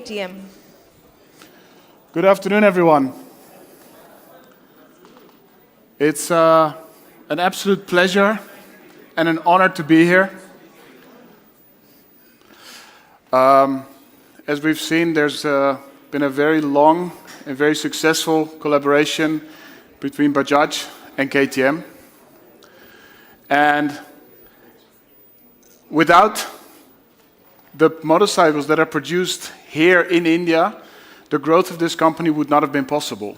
KTM. Good afternoon, everyone. It's an absolute pleasure and an honor to be here. As we've seen, there's been a very long and very successful collaboration between Bajaj and KTM. And without the motorcycles that are produced here in India, the growth of this company would not have been possible.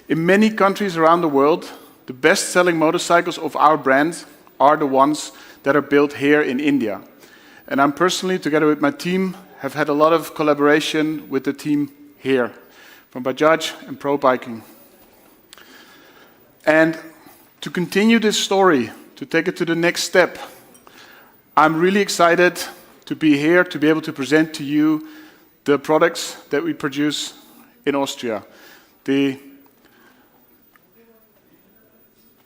In many countries around the world, the best-selling motorcycles of our brand are the ones that are built here in India. And I'm personally, together with my team, have had a lot of collaboration with the team here, from Bajaj and Pro Biking. And to continue this story, to take it to the next step, I'm really excited to be here, to be able to present to you the products that we produce in Austria. The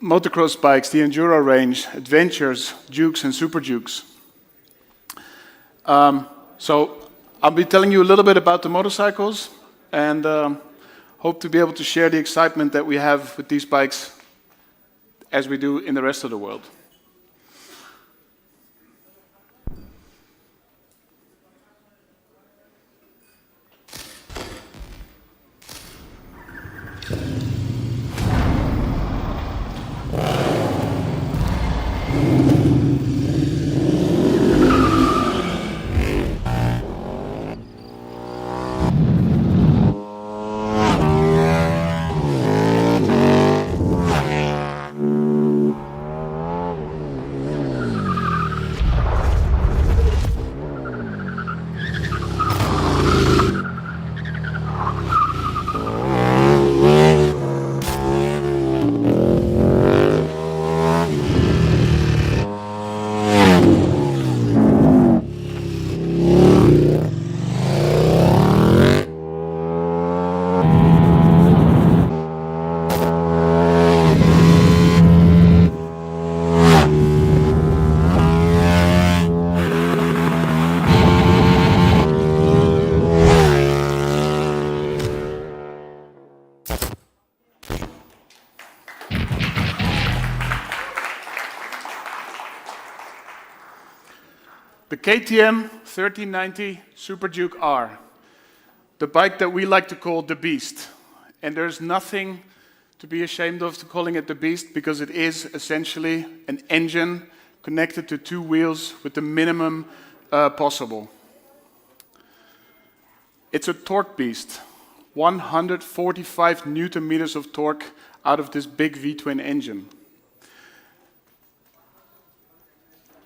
motocross bikes, the enduro range, adventures, Dukes and Super Dukes. So I'll be telling you a little bit about the motorcycles and hope to be able to share the excitement that we have with these bikes as we do in the rest of the world. The KTM 1390 Super Duke R, the bike that we like to call the Beast. And there's nothing to be ashamed of to calling it the Beast, because it is essentially an engine connected to two wheels with the minimum possible. It's a torque beast, 145 Newton meters of torque out of this big V-twin engine.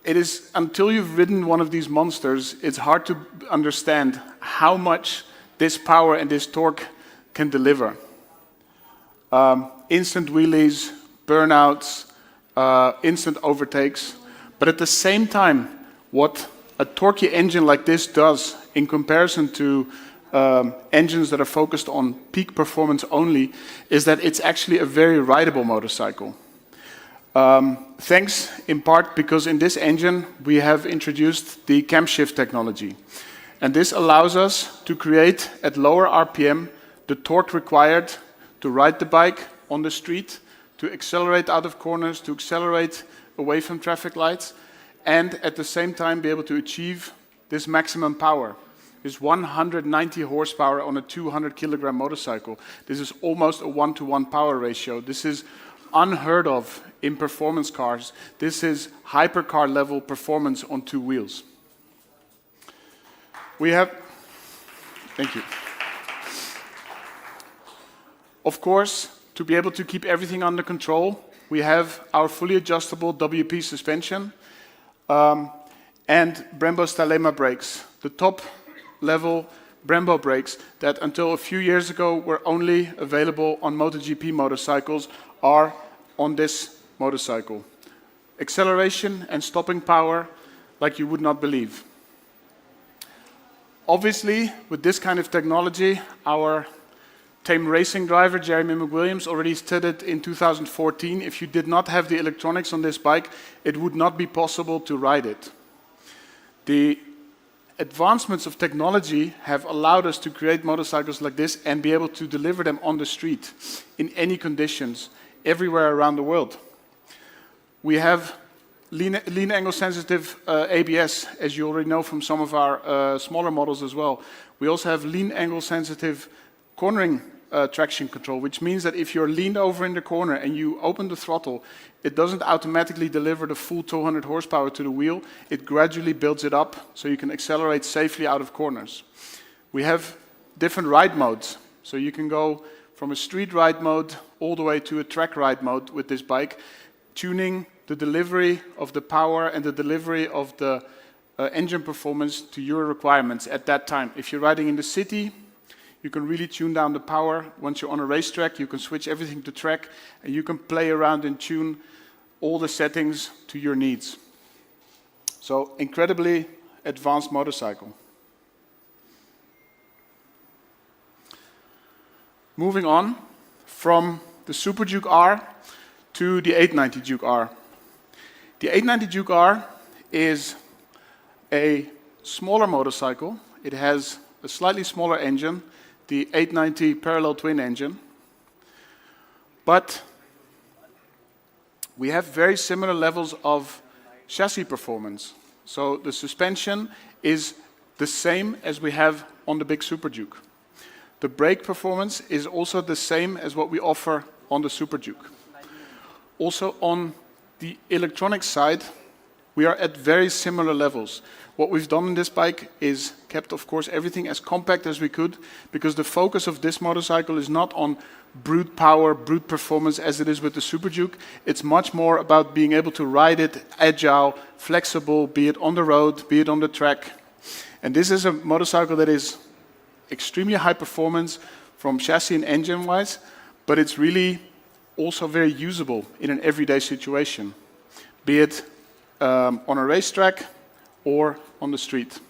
It is, until you've ridden one of these monsters, it's hard to understand how much this power and this torque can deliver. Instant wheelies, burnouts, instant overtakes. But at the same time, what a torquey engine like this does in comparison to engines that are focused on peak performance only is that it's actually a very rideable motorcycle. Thanks in part because in this engine we have introduced the camshaft technology. And this allows us to create at lower RPM the torque required to ride the bike on the street, to accelerate out of corners, to accelerate away from traffic lights, and at the same time be able to achieve this maximum power. This 190 horsepower on a 200 kilogram motorcycle. This is almost a 1-to-1 power ratio. This is unheard of in performance cars. This is hypercar level performance on two wheels. We have, thank you. Of course, to be able to keep everything under control, we have our fully adjustable WP suspension and Brembo Stalema brakes, the top level Brembo brakes that until a few years ago were only available on MotoGP motorcycles are on this motorcycle. Acceleration and stopping power like you would not believe. Obviously, with this kind of technology, our tame racing driver, Jeremy McWilliams, already stated in 2014, if you did not have the electronics on this bike, it would not be possible to ride it. The advancements of technology have allowed us to create motorcycles like this and be able to deliver them on the street in any conditions, everywhere around the world. We have lean angle sensitive ABS, as you already know from some of our smaller models as well. We also have lean angle sensitive cornering traction control, which means that if you're leaned over in the corner and you open the throttle, it doesn't automatically deliver the full 200 horsepower to the wheel. It gradually builds it up so you can accelerate safely out of corners. We have different ride modes. So you can go from a street ride mode all the way to a track ride mode with this bike, tuning the delivery of the power and the delivery of the engine performance to your requirements at that time. If you're riding in the city, you can really tune down the power. Once you're on a racetrack, you can switch everything to track, and you can play around and tune all the settings to your needs. So, incredibly advanced motorcycle. Moving on from the Super Duke R to the 890 Duke R. The 890 Duke R is a smaller motorcycle. It has a slightly smaller engine, the 890 parallel twin engine. But we have very similar levels of chassis performance. So the suspension is the same as we have on the big Super Duke. The brake performance is also the same as what we offer on the Super Duke. Also on the electronic side, we are at very similar levels. What we've done in this bike is kept, of course, everything as compact as we could, because the focus of this motorcycle is not on brute power, brute performance as it is with the Super Duke. It's much more about being able to ride it agile, flexible, be it on the road, be it on the track. And this is a motorcycle that is extremely high performance from chassis and engine-wise, but it's really also very usable in an everyday situation, be it on a racetrack or on the street.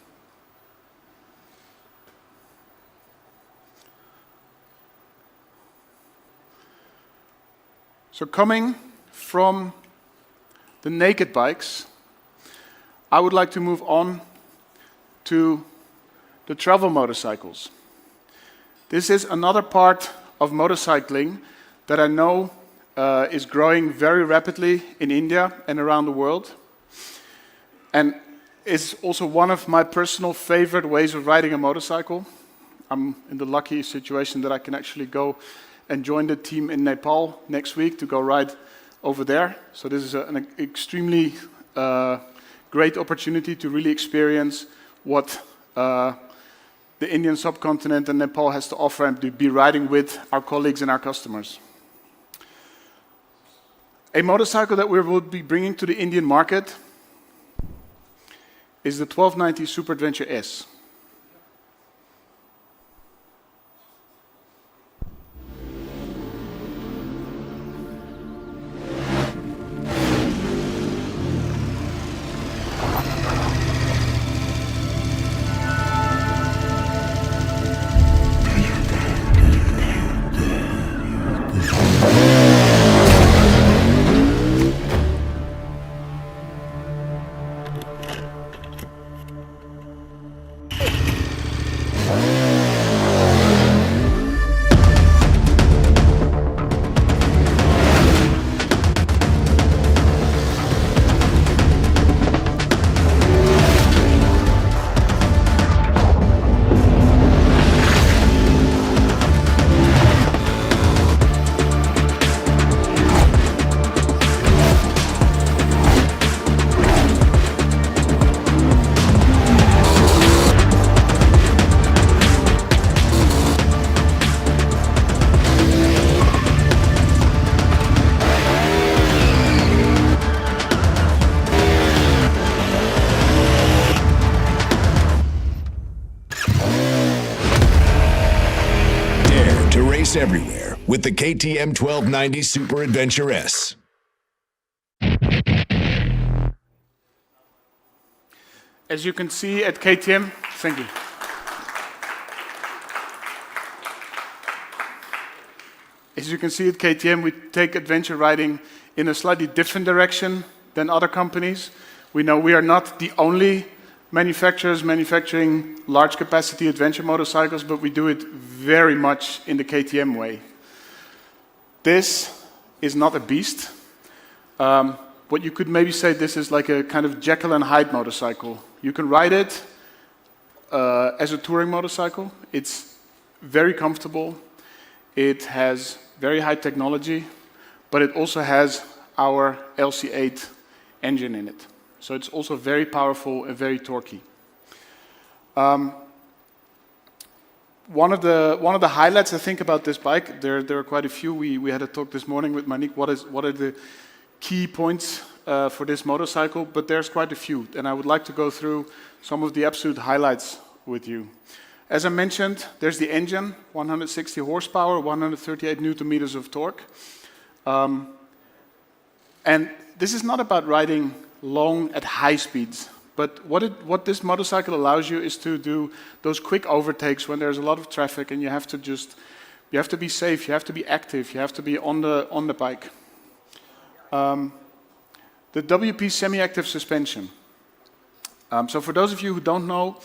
So coming from the naked bikes, I would like to move on to the travel motorcycles. This is another part of motorcycling that I know is growing very rapidly in India and around the world. And is also one of my personal favorite ways of riding a motorcycle. I'm in the lucky situation that I can actually go and join the team in Nepal next week to go ride over there. So this is an extremely great opportunity to really experience what the Indian subcontinent and Nepal has to offer, and to be riding with our colleagues and our customers. A motorcycle that we will be bringing to the Indian market is the 1290 Super Adventure S. Everywhere with the KTM 1290 Super Adventure S. As you can see at KTM, thank you. As you can see at KTM, we take adventure riding in a slightly different direction than other companies. We know we are not the only manufacturers manufacturing large capacity adventure motorcycles, but we do it very much in the KTM way. This is not a beast. What you could maybe say, this is like a kind of Jekyll and Hyde motorcycle. You can ride it as a touring motorcycle. It's very comfortable. It has very high technology, but it also has our LC8 engine in it. So it's also very powerful and very torquey. One of the highlights I think about this bike, there are quite a few. We had a talk this morning with Monique. What are the key points for this motorcycle? But there's quite a few, and I would like to go through some of the absolute highlights with you. As I mentioned, there's the engine, 160 horsepower, 138 newton meters of torque. And this is not about riding long at high speeds, but what this motorcycle allows you is to do those quick overtakes when there's a lot of traffic and you have to be safe, you have to be active, you have to be on the bike. The WP semi-active suspension. So for those of you who don't know,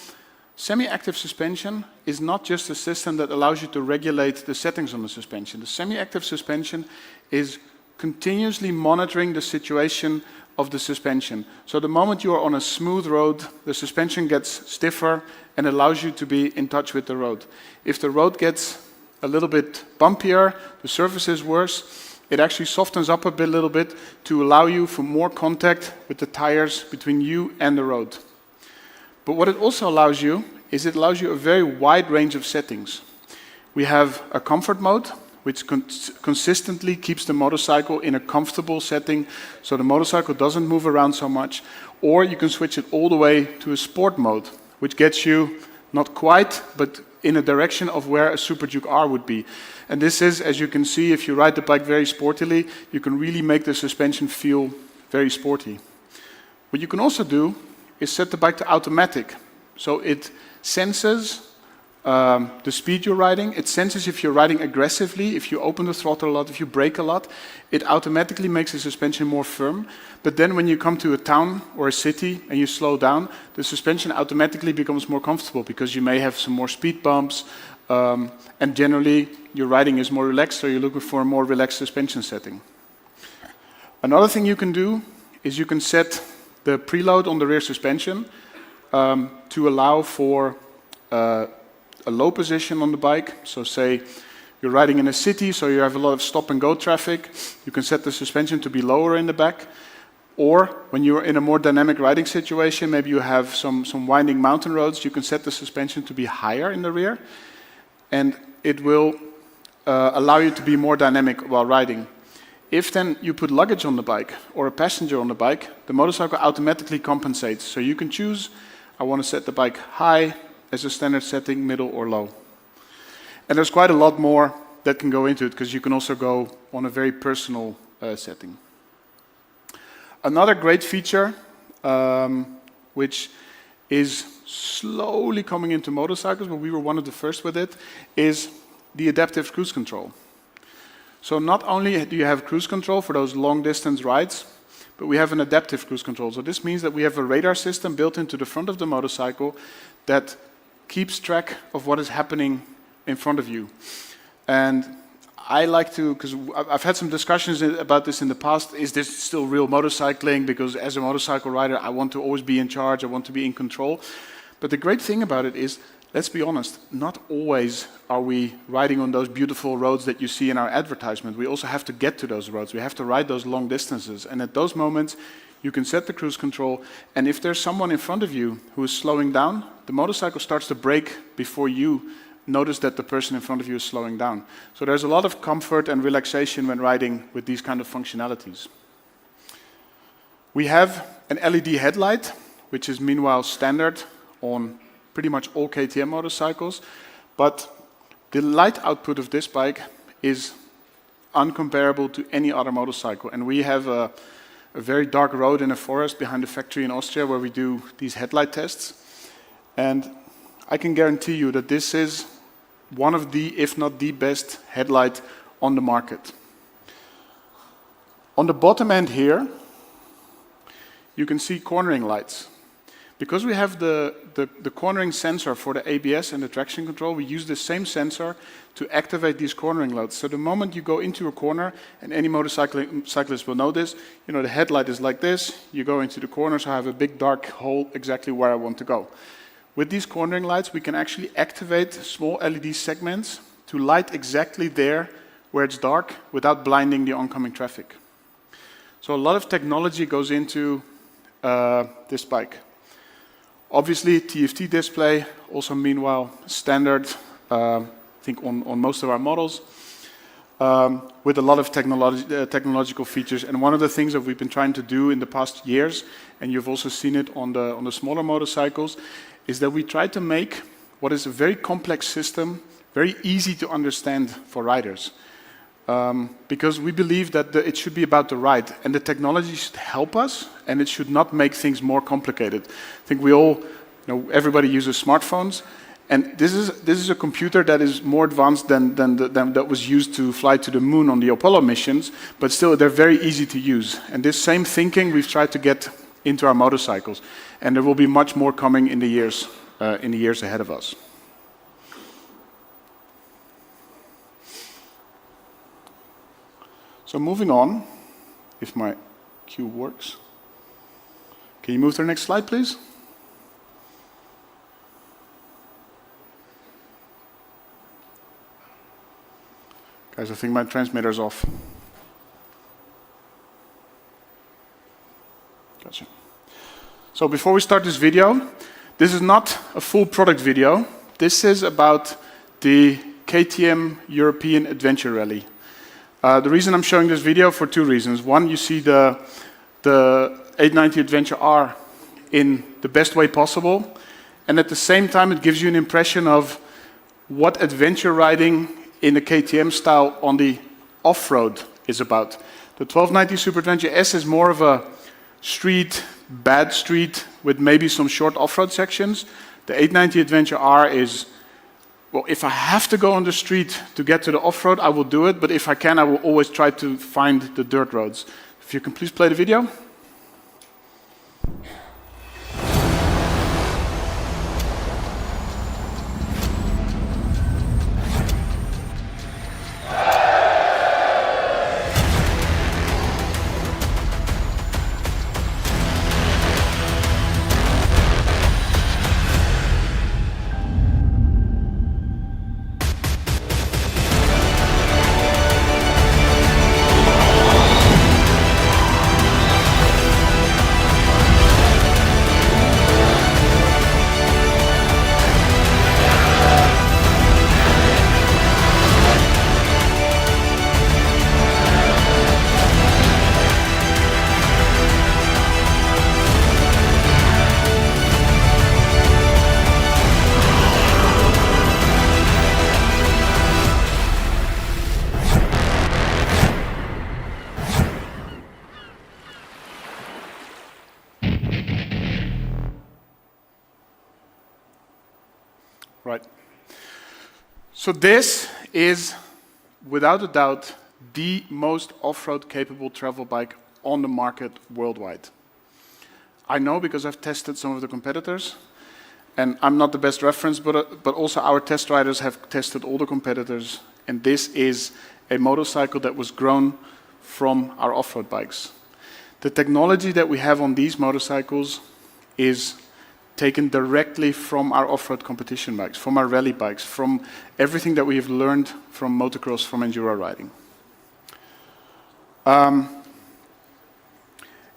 semi-active suspension is not just a system that allows you to regulate the settings on the suspension. The semi-active suspension is continuously monitoring the situation of the suspension. So the moment you are on a smooth road, the suspension gets stiffer and allows you to be in touch with the road. If the road gets a little bit bumpier, the surface is worse, it actually softens up a little bit to allow you for more contact with the tires between you and the road. But what it also allows you is it allows you a very wide range of settings. We have a comfort mode, which consistently keeps the motorcycle in a comfortable setting so the motorcycle doesn't move around so much. Or you can switch it all the way to a sport mode, which gets you not quite, but in a direction of where a Super Duke R would be. And this is, as you can see, if you ride the bike very sportily, you can really make the suspension feel very sporty. What you can also do is set the bike to automatic. So it senses the speed you're riding. It senses if you're riding aggressively, if you open the throttle a lot, if you brake a lot. It automatically makes the suspension more firm. But then when you come to a town or a city and you slow down, the suspension automatically becomes more comfortable because you may have some more speed bumps. And generally, your riding is more relaxed, so you're looking for a more relaxed suspension setting. Another thing you can do is you can set the preload on the rear suspension to allow for a low position on the bike. So say you're riding in a city, so you have a lot of stop and go traffic. You can set the suspension to be lower in the back. Or when you're in a more dynamic riding situation, maybe you have some winding mountain roads, you can set the suspension to be higher in the rear. And it will allow you to be more dynamic while riding. If then you put luggage on the bike or a passenger on the bike, the motorcycle automatically compensates. So you can choose, I want to set the bike high as a standard setting, middle or low. And there's quite a lot more that can go into it because you can also go on a very personal setting. Another great feature, which is slowly coming into motorcycles, but we were one of the first with it, is the adaptive cruise control. So not only do you have cruise control for those long distance rides, but we have an adaptive cruise control. So this means that we have a radar system built into the front of the motorcycle that keeps track of what is happening in front of you. And I like to, because I've had some discussions about this in the past, is this still real motorcycling? Because as a motorcycle rider, I want to always be in charge, I want to be in control. But the great thing about it is, let's be honest, not always are we riding on those beautiful roads that you see in our advertisement. We also have to get to those roads. We have to ride those long distances. And at those moments, you can set the cruise control. And if there's someone in front of you who is slowing down, the motorcycle starts to brake before you notice that the person in front of you is slowing down. So there's a lot of comfort and relaxation when riding with these kind of functionalities. We have an LED headlight, which is meanwhile standard on pretty much all KTM motorcycles, but the light output of this bike is uncomparable to any other motorcycle. And we have a very dark road in a forest behind the factory in Austria where we do these headlight tests. And I can guarantee you that this is one of the, if not the best headlight on the market. On the bottom end here, you can see cornering lights. Because we have the cornering sensor for the ABS and the traction control, we use the same sensor to activate these cornering loads. So the moment you go into a corner, and any motorcyclist will know this, you know, the headlight is like this, you go into the corner, so I have a big dark hole exactly where I want to go. With these cornering lights, we can actually activate small LED segments to light exactly there where it's dark without blinding the oncoming traffic. So a lot of technology goes into this bike. Obviously, TFT display, also meanwhile standard, I think on most of our models, with a lot of technological features. And one of the things that we've been trying to do in the past years, and you've also seen it on the smaller motorcycles, is that we try to make what is a very complex system very easy to understand for riders. Because we believe that it should be about the ride, and the technology should help us, and it should not make things more complicated. I think we all, you know, everybody uses smartphones, and this is a computer that is more advanced than that was used to fly to the moon on the Apollo missions, but still they're very easy to use. And this same thinking we've tried to get into our motorcycles, and there will be much more coming in the years ahead of us. So moving on, if my cue works. Can you move to the next slide, please? Guys, I think my transmitter's off. Gotcha. So before we start this video, this is not a full product video. This is about the KTM European Adventure Rally. The reason I'm showing this video for two reasons. One, you see the 890 Adventure R in the best way possible, and at the same time it gives you an impression of what adventure riding in the KTM style on the off-road is about. The 1290 Super Adventure S is more of a street, bad street, with maybe some short off-road sections. The 890 Adventure R is, well, if I have to go on the street to get to the off-road, I will do it, but if I can, I will always try to find the dirt roads. If you can please play the video. Right. So this is, without a doubt, the most off-road capable travel bike on the market worldwide. I know because I've tested some of the competitors, and I'm not the best reference, but also our test riders have tested all the competitors, and this is a motorcycle that was grown from our off-road bikes. The technology that we have on these motorcycles is taken directly from our off-road competition bikes, from our rally bikes, from everything that we have learned from motocross, from enduro riding.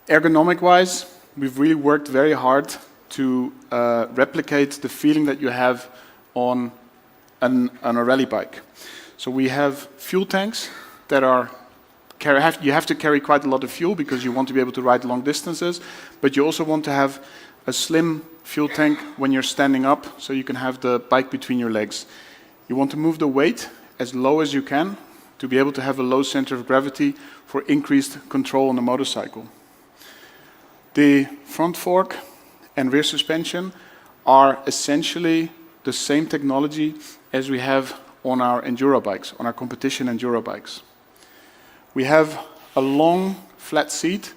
Ergonomic-wise, we've really worked very hard to replicate the feeling that you have on a rally bike. So we have fuel tanks that are, you have to carry quite a lot of fuel because you want to be able to ride long distances, but you also want to have a slim fuel tank when you're standing up, so you can have the bike between your legs. You want to move the weight as low as you can to be able to have a low center of gravity for increased control on the motorcycle. The front fork and rear suspension are essentially the same technology as we have on our enduro bikes, on our competition enduro bikes. We have a long flat seat,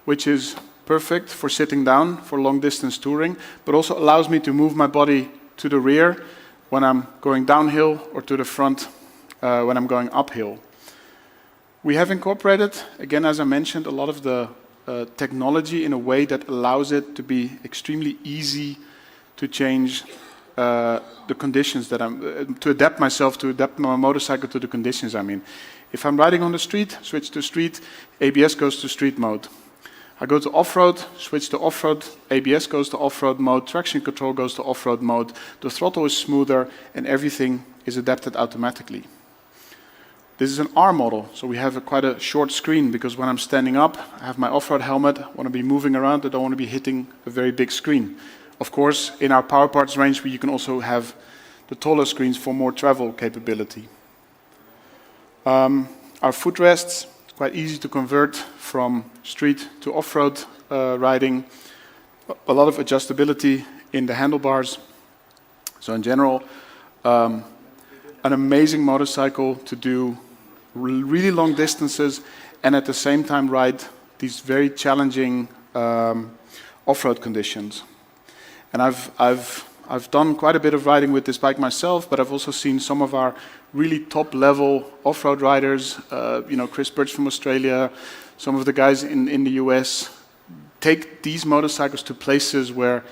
which is perfect for sitting down for long distance touring, but also allows me to move my body to the rear when I'm going downhill or to the front when I'm going uphill. We have incorporated, again, as I mentioned, a lot of the technology in a way that allows it to be extremely easy to change the conditions that to adapt my motorcycle to the conditions I'm in. If I'm riding on the street, switch to street, ABS goes to street mode. I go to off-road, switch to off-road, ABS goes to off-road mode, traction control goes to off-road mode, the throttle is smoother, and everything is adapted automatically. This is an R model, so we have quite a short screen, because when I'm standing up, I have my off-road helmet, I want to be moving around, I don't want to be hitting a very big screen. Of course, in our power parts range, you can also have the taller screens for more travel capability. Our footrests, it's quite easy to convert from street to off-road riding. A lot of adjustability in the handlebars. So in general, an amazing motorcycle to do really long distances and at the same time ride these very challenging off-road conditions. And I've done quite a bit of riding with this bike myself, but I've also seen some of our really top-level off-road riders, Chris Birch from Australia, some of the guys in the US, take these motorcycles to places where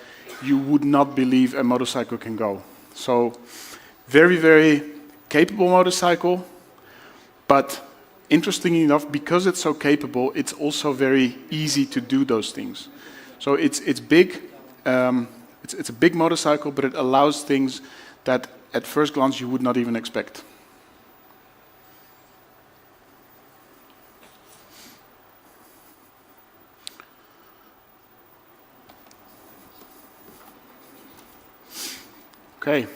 you would not believe a motorcycle can go. So very, very capable motorcycle, but interestingly enough, because it's so capable, it's also very easy to do those things. So it's big. It's a big motorcycle, but it allows things that at first glance you would not even expect. Okay.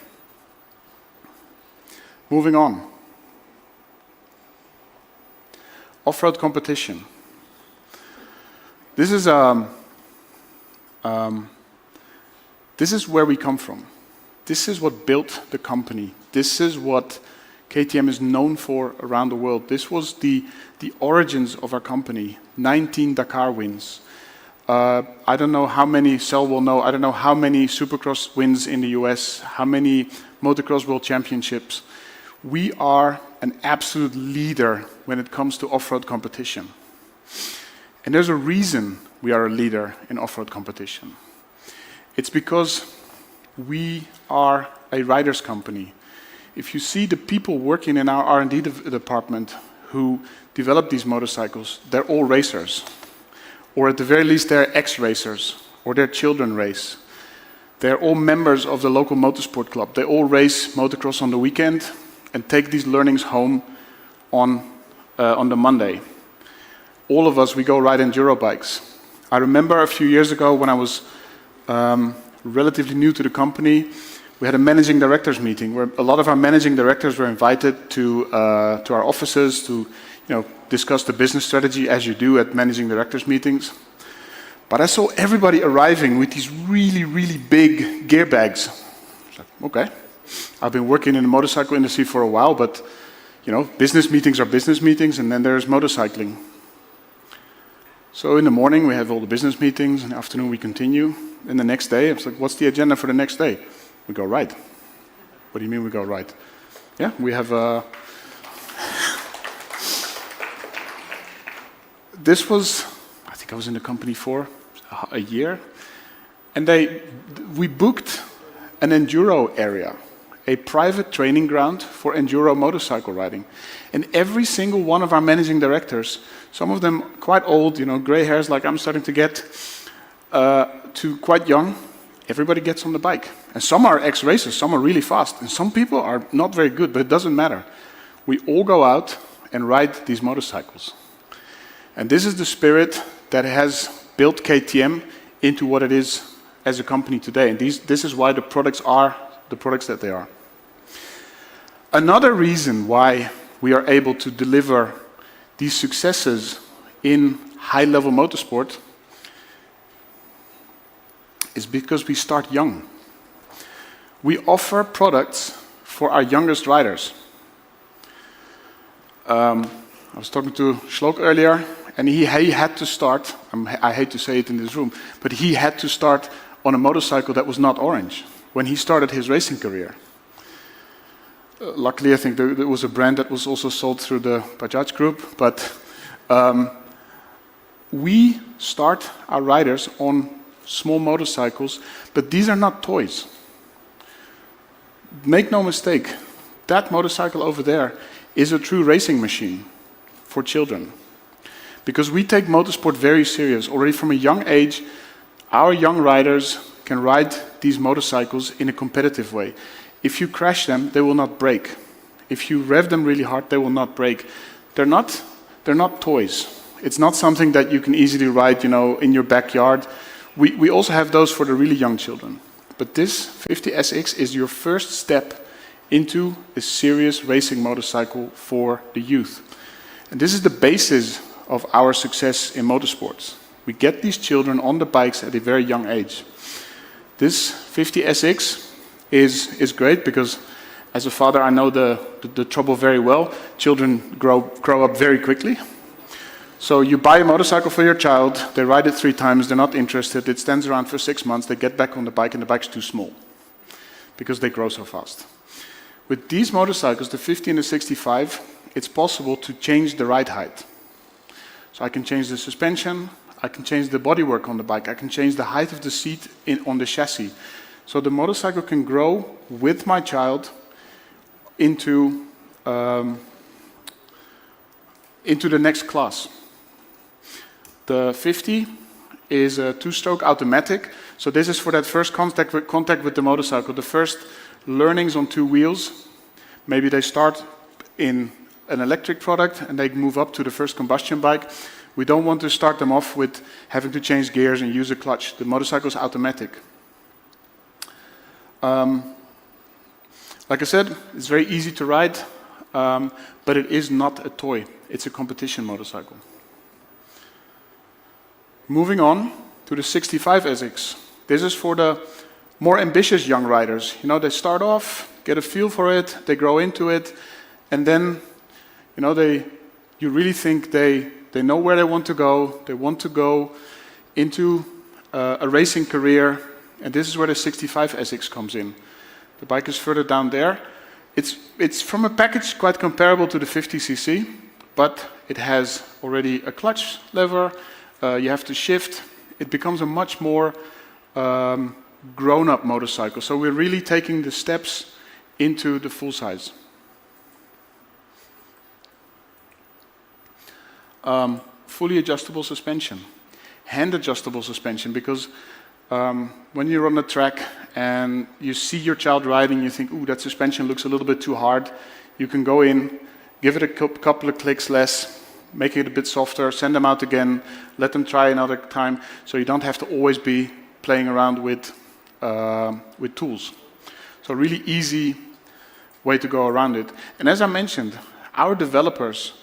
Moving on. Off-road competition. This is where we come from. This is what built the company. This is what KTM is known for around the world. This was the origins of our company. 19 Dakar wins. I don't know how many, Sel will know, I don't know how many Supercross wins in the US, how many Motocross World Championships. We are an absolute leader when it comes to off-road competition. And there's a reason we are a leader in off-road competition. It's because we are a riders company. If you see the people working in our R&D department who develop these motorcycles, they're all racers. Or at the very least, they're ex-racers, or their children race. They're all members of the local motorsport club. They all race motocross on the weekend and take these learnings home on the Monday. All of us, we go ride enduro bikes. I remember a few years ago when I was relatively new to the company, we had a managing directors meeting where a lot of our managing directors were invited to our offices to discuss the business strategy, as you do at managing directors meetings. But I saw everybody arriving with these really, really big gear bags. I was like, okay, I've been working in the motorcycle industry for a while, but business meetings are business meetings, and then there's motorcycling. So in the morning we have all the business meetings, in the afternoon we continue, and the next day I was like, what's the agenda for the next day? We go ride. What do you mean we go ride? Yeah, we have this was, I think I was in the company for a year, and we booked an enduro area, a private training ground for enduro motorcycle riding. And every single one of our managing directors, some of them quite old, gray hairs like I'm starting to get, to quite young, everybody gets on the bike. And some are ex-racers, some are really fast, and some people are not very good, but it doesn't matter. We all go out and ride these motorcycles. And this is the spirit that has built KTM into what it is as a company today. And this is why the products are the products that they are. Another reason why we are able to deliver these successes in high-level motorsport is because we start young. We offer products for our youngest riders. I was talking to Shlok earlier, and he had to start, I hate to say it in this room, but he had to start on a motorcycle that was not orange when he started his racing career. Luckily, I think there was a brand that was also sold through the Bajaj group, but we start our riders on small motorcycles, but these are not toys. Make no mistake, that motorcycle over there is a true racing machine for children. Because we take motorsport very serious. Already from a young age, our young riders can ride these motorcycles in a competitive way. If you crash them, they will not break. If you rev them really hard, they will not break. They're not toys. It's not something that you can easily ride, in your backyard. We also have those for the really young children. But this 50 SX is your first step into a serious racing motorcycle for the youth. And this is the basis of our success in motorsports. We get these children on the bikes at a very young age. This 50 SX is great because as a father I know the trouble very well. Children grow up very quickly. So you buy a motorcycle for your child, they ride it 3 times, they're not interested, it stands around for 6 months, they get back on the bike and the bike's too small because they grow so fast. With these motorcycles, the 50 and the 65, it's possible to change the ride height. So I can change the suspension, I can change the bodywork on the bike, I can change the height of the seat on the chassis. So the motorcycle can grow with my child into the next class. The 50 is a 2-stroke automatic. So this is for that first contact with the motorcycle, the first learnings on 2 wheels. Maybe they start in an electric product and they move up to the first combustion bike. We don't want to start them off with having to change gears and use a clutch. The motorcycle is automatic. Like I said, it's very easy to ride, but it is not a toy. It's a competition motorcycle. Moving on to the 65 SX. This is for the more ambitious young riders. They start off, get a feel for it, they grow into it, and then, you really think they know where they want to go. They want to go into a racing career, and this is where the 65 SX comes in. The bike is further down there. It's from a package quite comparable to the 50cc, but it has already a clutch lever. You have to shift. It becomes a much more grown-up motorcycle. So we're really taking the steps into the full size. Fully adjustable suspension, hand adjustable suspension, because when you're on the track and you see your child riding, you think, ooh, that suspension looks a little bit too hard. You can go in, give it a couple of clicks less, make it a bit softer, send them out again, let them try another time, so you don't have to always be playing around with tools. So really easy way to go around it. And as I mentioned, our developers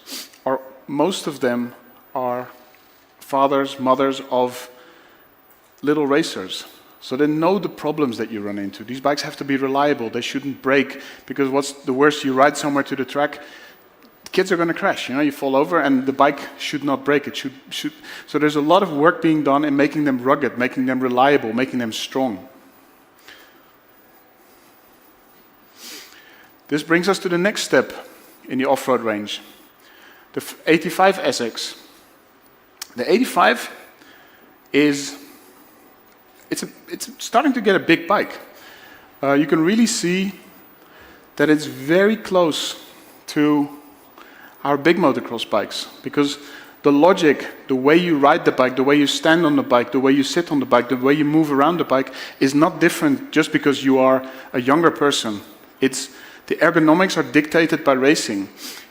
most of them are fathers, mothers of little racers. So they know the problems that you run into. These bikes have to be reliable. They shouldn't break, because what's the worst? You ride somewhere to the track, kids are going to crash. You fall over, and the bike should not break. It should. So there's a lot of work being done in making them rugged, making them reliable, making them strong. This brings us to the next step in the off-road range. The 85 SX. The 85 it's starting to get a big bike. You can really see that it's very close to our big motocross bikes, because the logic, the way you ride the bike, the way you stand on the bike, the way you sit on the bike, the way you move around the bike is not different just because you are a younger person. The ergonomics are dictated by racing.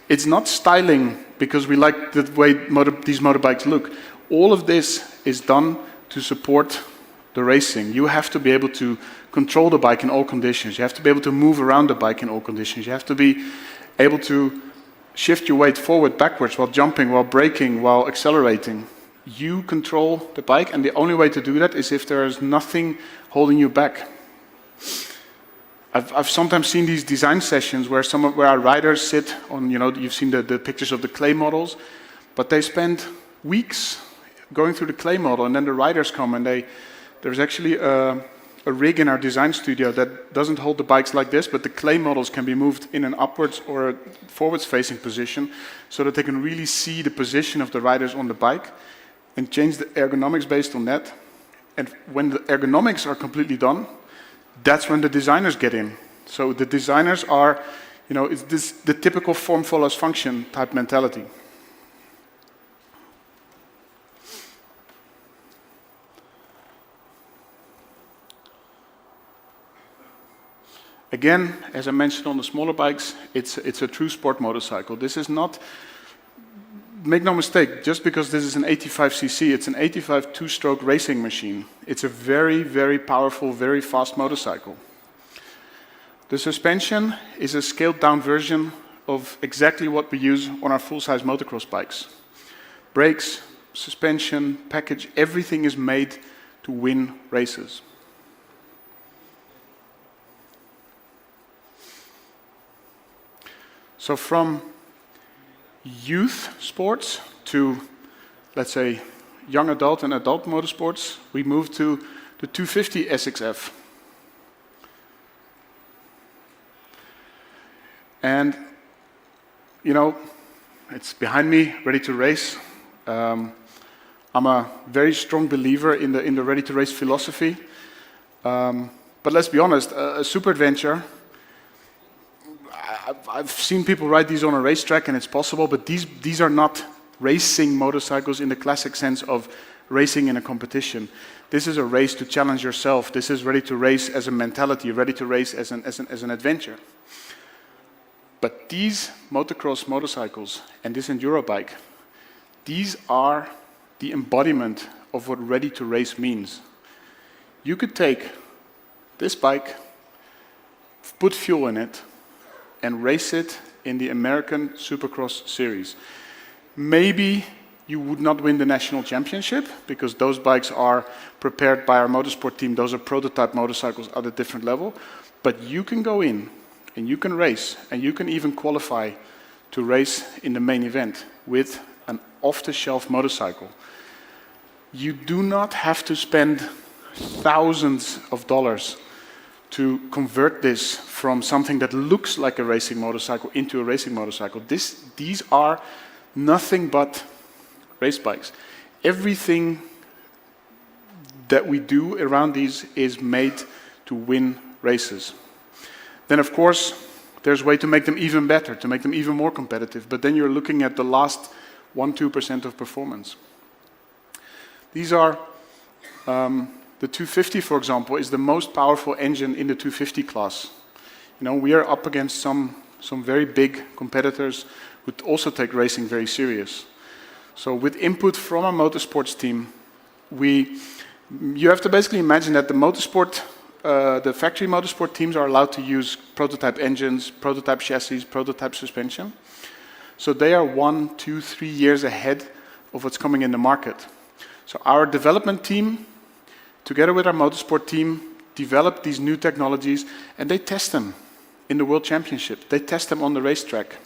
It's not styling because we like the way these motorbikes look. All of this is done to support the racing. You have to be able to control the bike in all conditions. You have to be able to move around the bike in all conditions. You have to be able to shift your weight forward, backwards, while jumping, while braking, while accelerating. You control the bike, and the only way to do that is if there is nothing holding you back. I've sometimes seen these design sessions where our riders sit on, you've seen the pictures of the clay models, but they spend weeks going through the clay model, and then the riders come, and there's actually a rig in our design studio that doesn't hold the bikes like this, but the clay models can be moved in an upwards or a forwards-facing position so that they can really see the position of the riders on the bike and change the ergonomics based on that. And when the ergonomics are completely done, that's when the designers get in. So the designers are, it's the typical form follows function type mentality. Again, as I mentioned on the smaller bikes, it's a true sport motorcycle. This is not, make no mistake, just because this is an 85cc, it's an 85 two-stroke racing machine. It's a very, very powerful, very fast motorcycle. The suspension is a scaled-down version of exactly what we use on our full-size motocross bikes. Brakes, suspension, package, everything is made to win races. So from youth sports to, let's say, young adult and adult motorsports, we moved to the 250 SXF. And, it's behind me, ready to race. I'm a very strong believer in the ready to race philosophy. But let's be honest, a super adventure, I've seen people ride these on a racetrack and it's possible, but these are not racing motorcycles in the classic sense of racing in a competition. This is a race to challenge yourself. This is ready to race as a mentality, ready to race as an adventure. But these motocross motorcycles and this enduro bike, these are the embodiment of what ready to race means. You could take this bike, put fuel in it, and race it in the American Supercross Series. Maybe you would not win the national championship because those bikes are prepared by our motorsport team. Those are prototype motorcycles at a different level. But you can go in and you can race and you can even qualify to race in the main event with an off-the-shelf motorcycle. You do not have to spend thousands of dollars to convert this from something that looks like a racing motorcycle into a racing motorcycle. These are nothing but race bikes. Everything that we do around these is made to win races. Then, of course, there's a way to make them even better, to make them even more competitive, but then you're looking at the last 1-2% of performance. These are the 250, for example, is the most powerful engine in the 250 class. We are up against some very big competitors who also take racing very serious. So with input from our motorsports team, you have to basically imagine that the factory motorsport teams are allowed to use prototype engines, prototype chassis, prototype suspension. So they are 1, 2, 3 years ahead of what's coming in the market. So our development team, together with our motorsport team, develop these new technologies and they test them in the World Championship. They test them on the racetrack.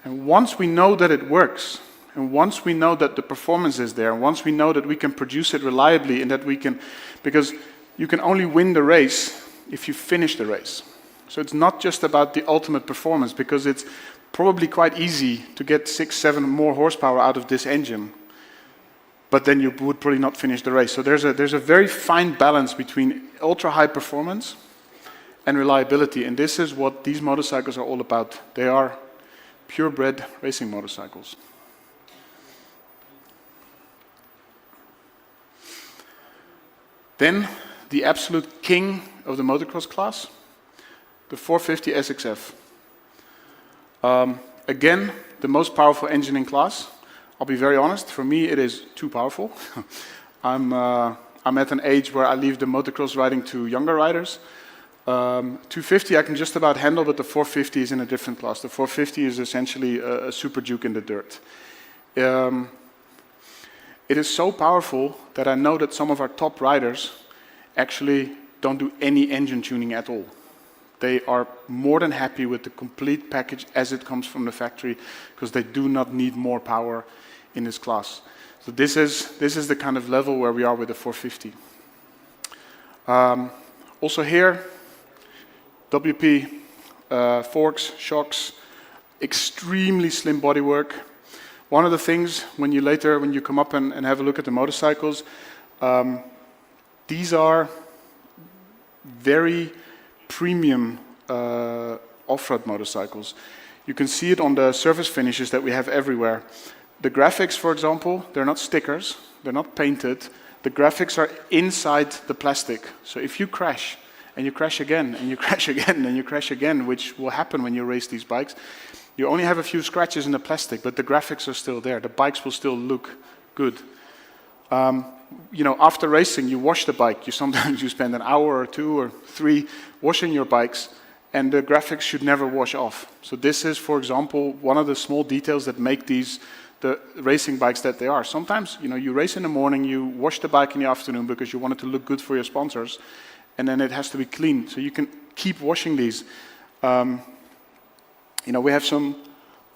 And once we know that it works, and once we know that the performance is there, and once we know that we can produce it reliably and that we can, because you can only win the race if you finish the race. So it's not just about the ultimate performance, because it's probably quite easy to get 6, 7 more horsepower out of this engine, but then you would probably not finish the race. So there's a very fine balance between ultra high performance and reliability, and this is what these motorcycles are all about. They are purebred racing motorcycles. Then the absolute king of the motocross class, the 450 SXF. Again, the most powerful engine in class. I'll be very honest, for me it is too powerful. I'm at an age where I leave the motocross riding to younger riders. 250 I can just about handle, but the 450 is in a different class. The 450 is essentially a Super Duke in the dirt. It is so powerful that I know that some of our top riders actually don't do any engine tuning at all. They are more than happy with the complete package as it comes from the factory, because they do not need more power in this class. So this is the kind of level where we are with the 450. Also here, WP forks, shocks, extremely slim bodywork. One of the things when you come up and have a look at the motorcycles, these are very premium off-road motorcycles. You can see it on the surface finishes that we have everywhere. The graphics, for example, they're not stickers, they're not painted. The graphics are inside the plastic. So if you crash, and you crash again, and you crash again, and you crash again, which will happen when you race these bikes, you only have a few scratches in the plastic, but the graphics are still there. The bikes will still look good. After racing, you wash the bike. Sometimes you spend an hour or 2 or 3 washing your bikes, and the graphics should never wash off. So this is, for example, one of the small details that make these the racing bikes that they are. Sometimes, you race in the morning, you wash the bike in the afternoon because you want it to look good for your sponsors, and then it has to be clean. So you can keep washing these. We have some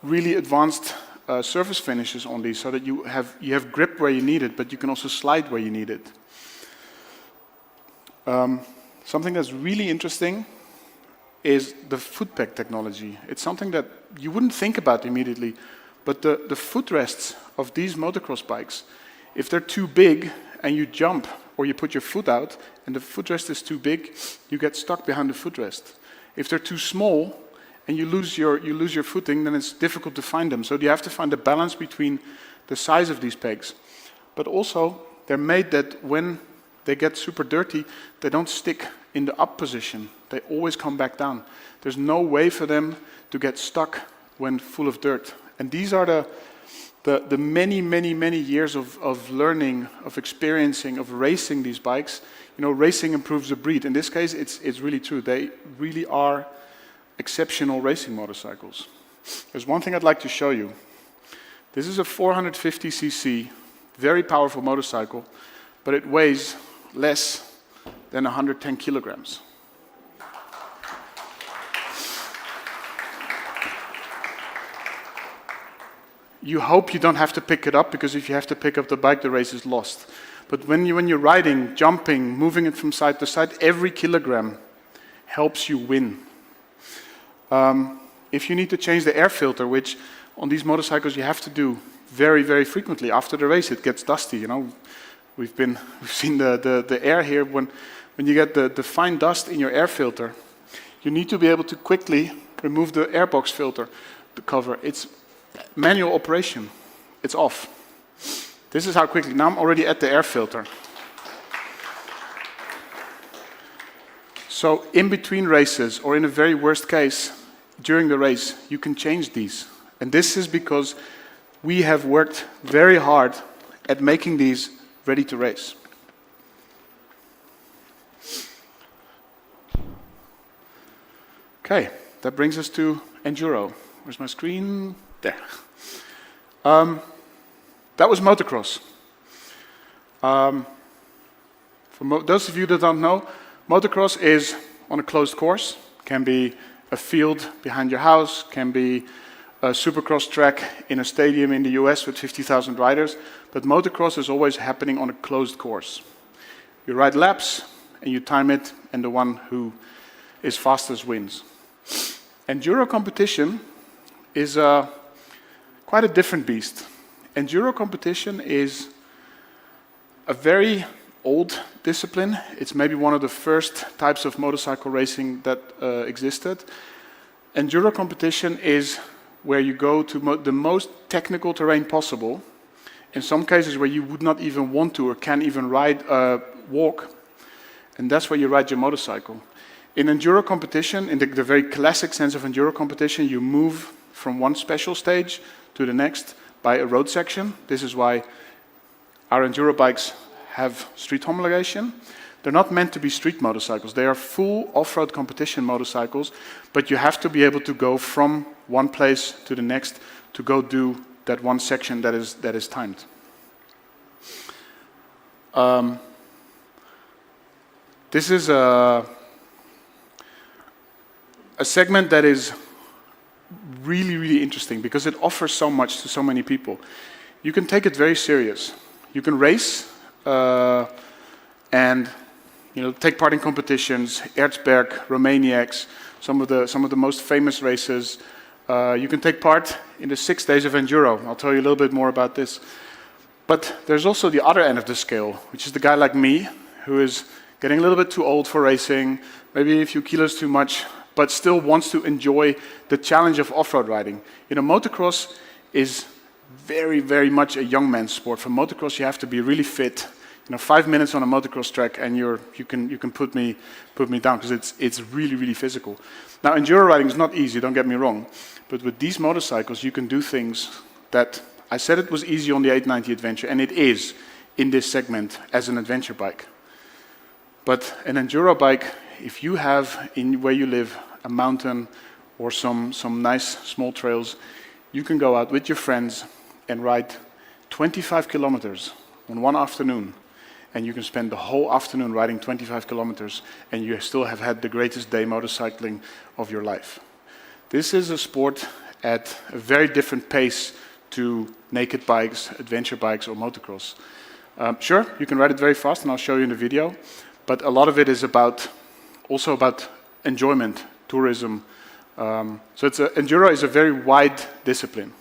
really advanced surface finishes on these so that you have grip where you need it, but you can also slide where you need it. Something that's really interesting is the foot peg technology. It's something that you wouldn't think about immediately, but the footrests of these motocross bikes, if they're too big and you jump or you put your foot out and the footrest is too big, you get stuck behind the footrest. If they're too small and you lose your footing, then it's difficult to find them. So you have to find a balance between the size of these pegs. But also, they're made that when they get super dirty, they don't stick in the up position. They always come back down. There's no way for them to get stuck when full of dirt. And these are the many, many, many years of learning, of experiencing, of racing these bikes. Racing improves the breed. In this case, it's really true. They really are exceptional racing motorcycles. There's one thing I'd like to show you. This is a 450cc, very powerful motorcycle, but it weighs less than 110 kilograms. You hope you don't have to pick it up, because if you have to pick up the bike, the race is lost. But when you're riding, jumping, moving it from side to side, every kilogram helps you win. If you need to change the air filter, which on these motorcycles you have to do very, very frequently. After the race, it gets dusty. We've seen the air here. When you get the fine dust in your air filter, you need to be able to quickly remove the airbox filter, the cover. It's manual operation. It's off. This is how quickly. Now I'm already at the air filter. So in between races, or in a very worst case, during the race, you can change these. And this is because we have worked very hard at making these ready to race. Okay, that brings us to enduro. Where's my screen? There. That was motocross. For those of you that don't know, motocross is on a closed course. Can be a field behind your house, can be a supercross track in a stadium in the US with 50,000 riders, but motocross is always happening on a closed course. You ride laps and you time it, and the one who is fastest wins. Enduro competition is quite a different beast. Enduro competition is a very old discipline. It's maybe one of the first types of motorcycle racing that existed. Enduro competition is where you go to the most technical terrain possible, in some cases where you would not even want to or can't even walk, and that's where you ride your motorcycle. In enduro competition, in the very classic sense of enduro competition, you move from one special stage to the next by a road section. This is why our enduro bikes have street homologation. They're not meant to be street motorcycles. They are full off-road competition motorcycles, but you have to be able to go from one place to the next to go do that one section that is timed. This is a segment that is really, really interesting because it offers so much to so many people. you can take it very serious. You can race and take part in competitions, Erzberg, Romaniacs, some of the most famous races. You can take part in the 6 days of enduro. I'll tell you a little bit more about this. But there's also the other end of the scale, which is the guy like me, who is getting a little bit too old for racing, maybe a few kilos too much, but still wants to enjoy the challenge of off-road riding. Motocross is very, very much a young man's sport. For motocross, you have to be really fit. 5 minutes on a motocross track, and you can put me down, because it's really, really physical. Now, enduro riding is not easy. Don't get me wrong, but with these motorcycles, you can do things that I said it was easy on the 890 Adventure, and it is in this segment as an adventure bike. But an enduro bike, if you have in where you live a mountain or some nice small trails, you can go out with your friends and ride 25 kilometers on one afternoon, and you can spend the whole afternoon riding 25 kilometers, and you still have had the greatest day motorcycling of your life. This is a sport at a very different pace to naked bikes, adventure bikes, or motocross. Sure, you can ride it very fast, and I'll show you in the video, but a lot of it is also about enjoyment, tourism. So enduro is a very wide discipline.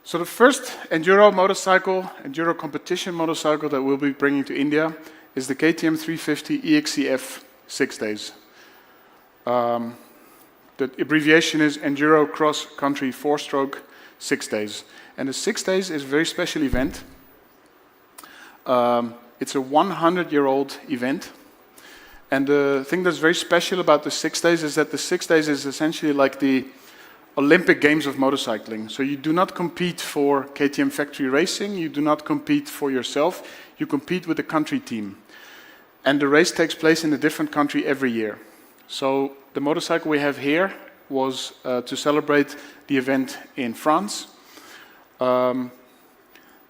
So the first enduro competition motorcycle that we'll be bringing to India is the KTM 350 EXC-F 6 Days. The abbreviation is Enduro Cross Country 4-Stroke 6 Days. And the 6 Days is a very special event. It's a 100-year-old event. And the thing that's very special about the 6 Days is that the 6 Days is essentially like the Olympic Games of motorcycling. So you do not compete for KTM factory racing, you do not compete for yourself, you compete with the country team. And the race takes place in a different country every year. So the motorcycle we have here was to celebrate the event in France. The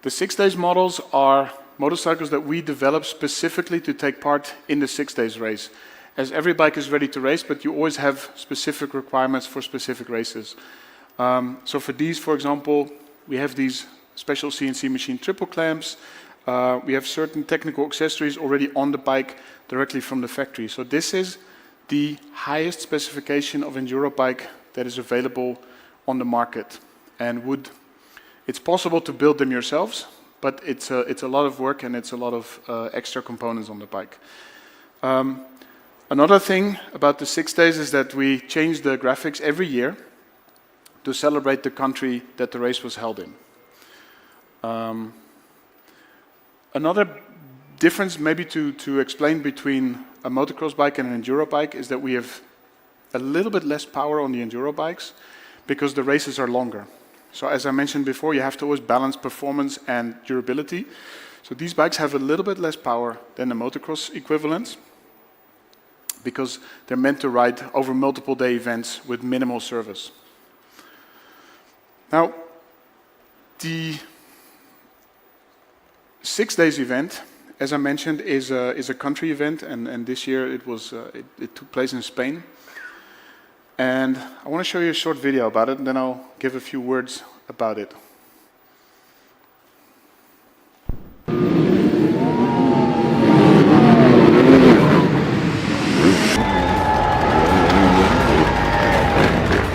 6 Days models are motorcycles that we develop specifically to take part in the 6 Days race. As every bike is ready to race, but you always have specific requirements for specific races. So for these, for example, we have these special CNC machine triple clamps. We have certain technical accessories already on the bike directly from the factory. So this is the highest specification of enduro bike that is available on the market. And it's possible to build them yourselves, but it's a lot of work and it's a lot of extra components on the bike. Another thing about the 6 Days is that we change the graphics every year to celebrate the country that the race was held in. Another difference maybe to explain between a motocross bike and an enduro bike is that we have a little bit less power on the enduro bikes because the races are longer. So as I mentioned before, you have to always balance performance and durability. So these bikes have a little bit less power than the motocross equivalents, because they're meant to ride over multiple day events with minimal service. Now, the 6 Days event, as I mentioned, is a country event, and this year it took place in Spain. And I want to show you a short video about it, and then I'll give a few words about it.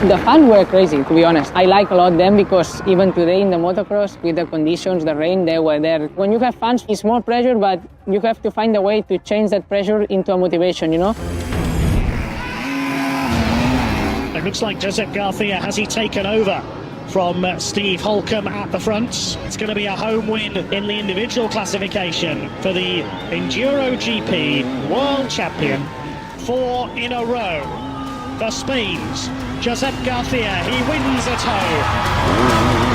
The fans were crazy, to be honest. I like a lot them because even today in the motocross, with the conditions, the rain, they were there. When you have fans, it's more pressure, but you have to find a way to change that pressure into a motivation, you know? It looks like Josep Garcia, has he taken over from Steve Holcomb at the front? It's going to be a home win in the individual classification for the Enduro GP World Champion. 4 in a row for Spain's Josep Garcia. He wins at home.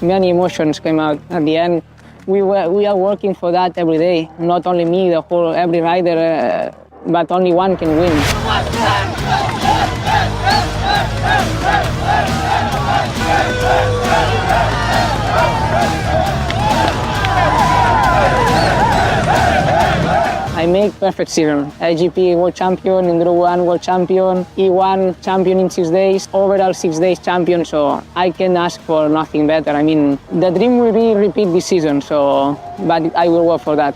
Many emotions came out at the end. We are working for that every day. Not only me, every rider, but only one can win. I make perfect season. IGP World Champion, Enduro 1 World Champion, E1 Champion in 6 days, overall 6 days champion, so I can ask for nothing better. I mean, the dream will be repeat this season, but I will work for that.